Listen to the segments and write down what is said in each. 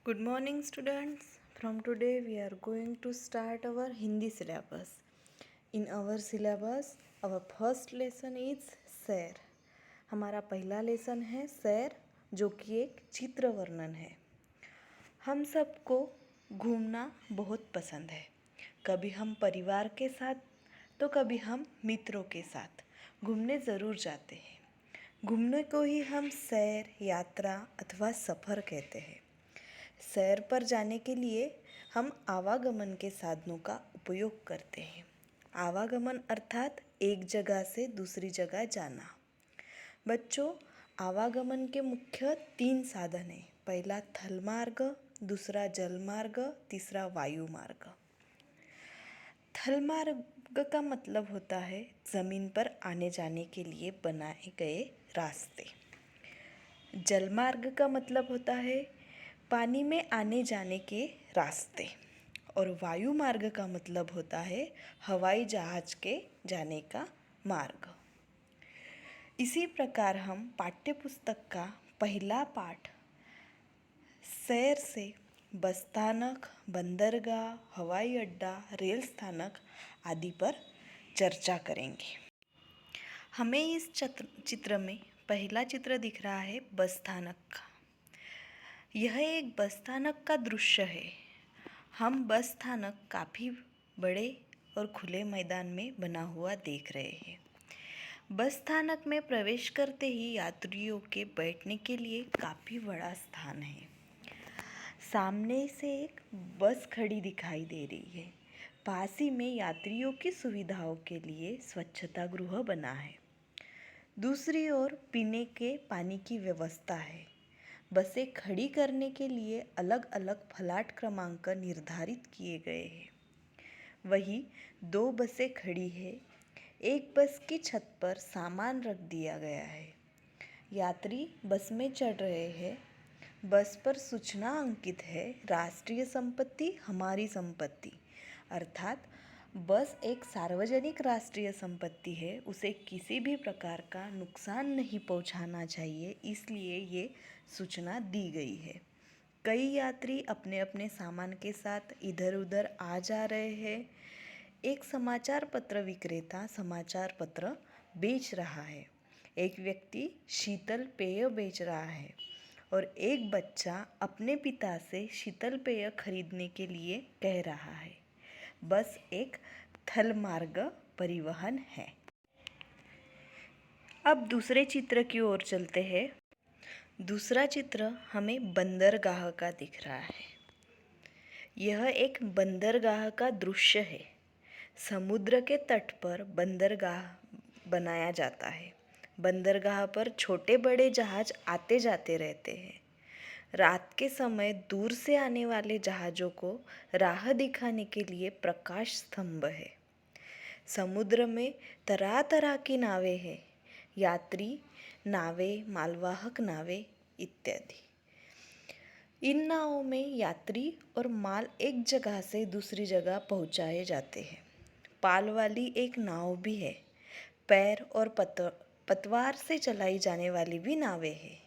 Good morning, students. From today, we are going to start our Hindi syllabus. In our syllabus, our first lesson is सैर. हमारा पहला lesson है सैर, जो कि एक चित्र वर्णन है. हम सबको घूमना बहुत पसंद है. कभी हम परिवार के साथ तो कभी हम मित्रों के साथ घूमने ज़रूर जाते हैं. घूमने को ही हम सैर, यात्रा अथवा सफ़र कहते हैं. सैर पर जाने के लिए हम आवागमन के साधनों का उपयोग करते हैं. आवागमन अर्थात एक जगह से दूसरी जगह जाना. बच्चों, आवागमन के मुख्य 3 साधन हैं. पहला थल मार्ग, दूसरा जल मार्ग, तीसरा वायु मार्ग. थल मार्ग का मतलब होता है ज़मीन पर आने जाने के लिए बनाए गए रास्ते. जल मार्ग का मतलब होता है पानी में आने जाने के रास्ते. और वायु मार्ग का मतलब होता है हवाई जहाज के जाने का मार्ग. इसी प्रकार हम पाठ्य पुस्तक का पहला पाठ सैर से बस स्थानक, बंदरगाह, हवाई अड्डा, रेल स्थानक आदि पर चर्चा करेंगे. हमें इस चित्र में पहला चित्र दिख रहा है बस स्थानक का. यह एक बस स्थानक का दृश्य है. हम बस स्थानक काफ़ी बड़े और खुले मैदान में बना हुआ देख रहे हैं. बस स्थानक में प्रवेश करते ही यात्रियों के बैठने के लिए काफ़ी बड़ा स्थान है. सामने से एक बस खड़ी दिखाई दे रही है. पास ही में यात्रियों की सुविधाओं के लिए स्वच्छता गृह बना है. दूसरी ओर पीने के पानी की व्यवस्था है. बसें खड़ी करने के लिए अलग अलग फलाट क्रमांक निर्धारित किए गए हैं. वही 2 बसें खड़ी है. एक बस की छत पर सामान रख दिया गया है. यात्री बस में चढ़ रहे हैं. बस पर सूचना अंकित है, राष्ट्रीय संपत्ति हमारी संपत्ति. अर्थात बस एक सार्वजनिक राष्ट्रीय संपत्ति है. उसे किसी भी प्रकार का नुकसान नहीं पहुंचाना चाहिए, इसलिए ये सूचना दी गई है. कई यात्री अपने अपने सामान के साथ इधर उधर आ जा रहे हैं. एक समाचार पत्र विक्रेता समाचार पत्र बेच रहा है. एक व्यक्ति शीतल पेय बेच रहा है और एक बच्चा अपने पिता से शीतल पेय खरीदने के लिए कह रहा है. बस एक थल मार्ग परिवहन है. अब दूसरे चित्र की ओर चलते हैं. दूसरा चित्र हमें बंदरगाह का दिख रहा है. यह एक बंदरगाह का दृश्य है. समुद्र के तट पर बंदरगाह बनाया जाता है. बंदरगाह पर छोटे बड़े जहाज आते जाते रहते हैं. रात के समय दूर से आने वाले जहाज़ों को राह दिखाने के लिए प्रकाश स्तंभ है. समुद्र में तरह तरह की नावें हैं. यात्री नावें, मालवाहक नावें इत्यादि. इन नावों में यात्री और माल एक जगह से दूसरी जगह पहुंचाए जाते हैं. पाल वाली एक नाव भी है. पैर और पतवार से चलाई जाने वाली भी नावें हैं.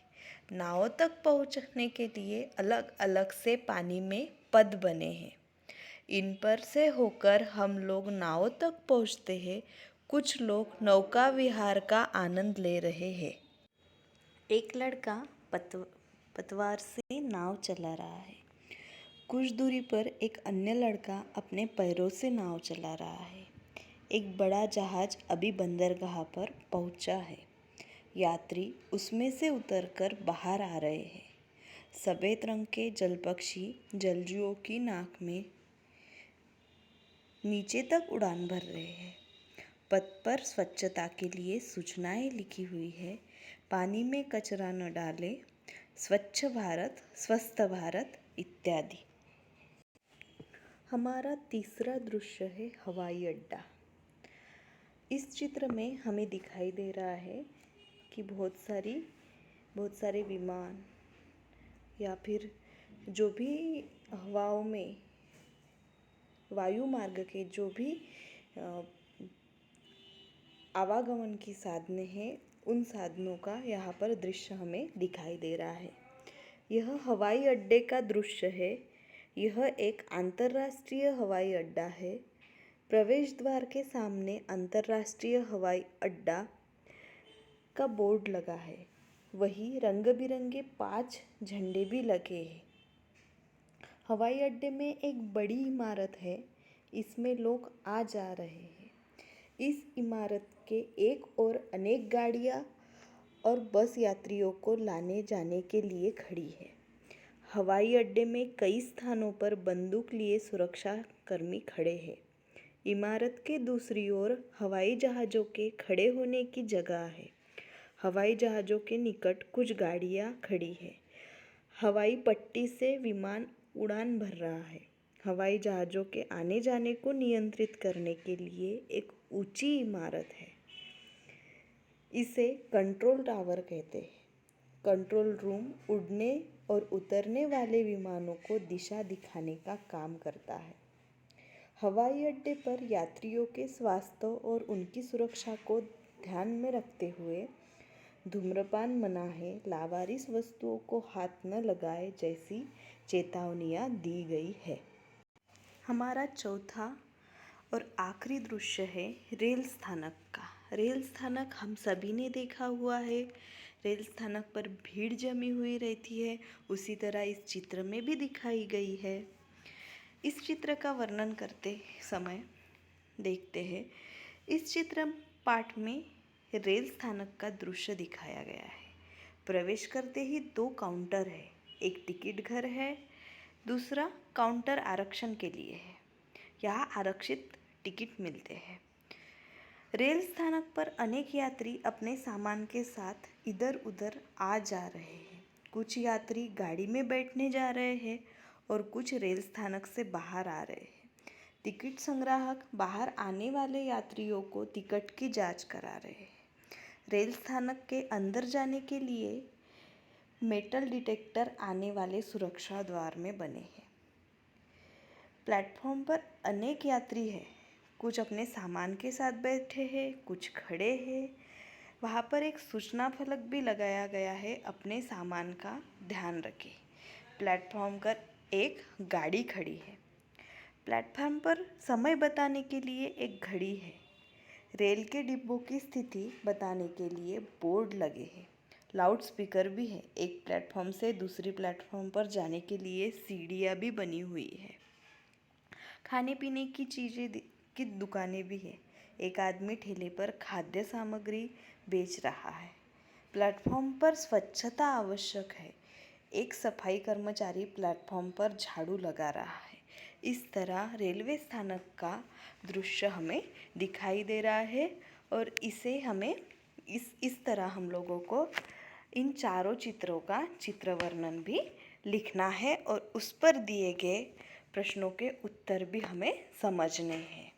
नाव तक पहुंचने के लिए अलग अलग से पानी में पद बने हैं. इन पर से होकर हम लोग नाव तक पहुंचते हैं. कुछ लोग नौका विहार का आनंद ले रहे हैं. एक लड़का पतवार से नाव चला रहा है. कुछ दूरी पर एक अन्य लड़का अपने पैरों से नाव चला रहा है. एक बड़ा जहाज अभी बंदरगाह पर पहुंचा है. यात्री उसमें से उतरकर बाहर आ रहे हैं. सफ़ेद रंग के जलपक्षी जलजुओं की नाक में नीचे तक उड़ान भर रहे हैं. पथ पर स्वच्छता के लिए सूचनाएं लिखी हुई है. पानी में कचरा न डालें, स्वच्छ भारत, स्वस्थ भारत इत्यादि. हमारा तीसरा दृश्य है हवाई अड्डा. इस चित्र में हमें दिखाई दे रहा है कि बहुत सारे विमान या फिर जो भी हवाओं में वायु मार्ग के जो भी आवागमन की साधनें हैं, उन साधनों का यहाँ पर दृश्य हमें दिखाई दे रहा है. यह हवाई अड्डे का दृश्य है। यह एक अंतर्राष्ट्रीय हवाई अड्डा है। प्रवेश द्वार के सामने अंतर्राष्ट्रीय हवाई अड्डा का बोर्ड लगा है। वहीं रंग बिरंगे 5 झंडे भी लगे हैं। हवाई अड्डे में एक बड़ी इमारत है। इसमें लोग आ जा रहे हैं। इस इमारत के एक ओर अनेक गाड़ियाँ और बस यात्रियों को लाने जाने के लिए खड़ी है। हवाई अड्डे में कई स्थानों पर बंदूक लिए सुरक्षा कर्मी खड़े हैं। इमारत के दूसरी ओर हवाई जहाज़ों के खड़े होने की जगह है। हवाई जहाज़ों के निकट कुछ गाड़ियाँ खड़ी हैं। हवाई पट्टी से विमान उड़ान भर रहा है। हवाई जहाज़ों के आने जाने को नियंत्रित करने के लिए एक ऊंची इमारत है। इसे कंट्रोल टावर कहते हैं। कंट्रोल रूम उड़ने और उतरने वाले विमानों को दिशा दिखाने का काम करता है। हवाई अड्डे पर यात्रियों के स्वास्थ्य और उनकी सुरक्षा को ध्यान में रखते हुए धूम्रपान मना है, लावारिस वस्तुओं को हाथ न लगाए जैसी चेतावनियाँ दी गई है। हमारा चौथा और आखिरी दृश्य है रेल स्थानक का। रेल स्थानक हम सभी ने देखा हुआ है। रेल स्थानक पर भीड़ जमी हुई रहती है। उसी तरह इस चित्र में भी दिखाई गई है। इस चित्र का वर्णन करते समय देखते हैं। इस चित्र पाठ में रेल स्थानक का दृश्य दिखाया गया है। प्रवेश करते ही 2 काउंटर है। एक टिकट घर है, दूसरा काउंटर आरक्षण के लिए है। यहाँ आरक्षित टिकट मिलते हैं। रेल स्थानक पर अनेक यात्री अपने सामान के साथ इधर उधर आ जा रहे हैं। कुछ यात्री गाड़ी में बैठने जा रहे हैं और कुछ रेल स्थानक से बाहर आ रहे हैं। टिकट संग्राहक बाहर आने वाले यात्रियों को टिकट की जांच करा रहे हैं। रेल स्थानक के अंदर जाने के लिए मेटल डिटेक्टर आने वाले सुरक्षा द्वार में बने हैं। प्लेटफॉर्म पर अनेक यात्री हैं। कुछ अपने सामान के साथ बैठे हैं, कुछ खड़े हैं। वहाँ पर एक सूचना फलक भी लगाया गया है, अपने सामान का ध्यान रखें। प्लेटफॉर्म पर एक गाड़ी खड़ी है। प्लेटफॉर्म पर समय बताने के लिए एक घड़ी है। रेल के डिब्बों की स्थिति बताने के लिए बोर्ड लगे हैं। लाउड स्पीकर भी है। एक प्लेटफॉर्म से दूसरी प्लेटफॉर्म पर जाने के लिए सीढ़ियाँ भी बनी हुई है। खाने पीने की चीज़ें की दुकानें भी है। एक आदमी ठेले पर खाद्य सामग्री बेच रहा है। प्लेटफॉर्म पर स्वच्छता आवश्यक है। एक सफाई कर्मचारी प्लेटफॉर्म पर झाड़ू लगा रहा है। इस तरह रेलवे स्थानक का दृश्य हमें दिखाई दे रहा है और इसे हमें इस तरह हम लोगों को इन चारों चित्रों का चित्र वर्णन भी लिखना है और उस पर दिए गए प्रश्नों के उत्तर भी हमें समझने हैं।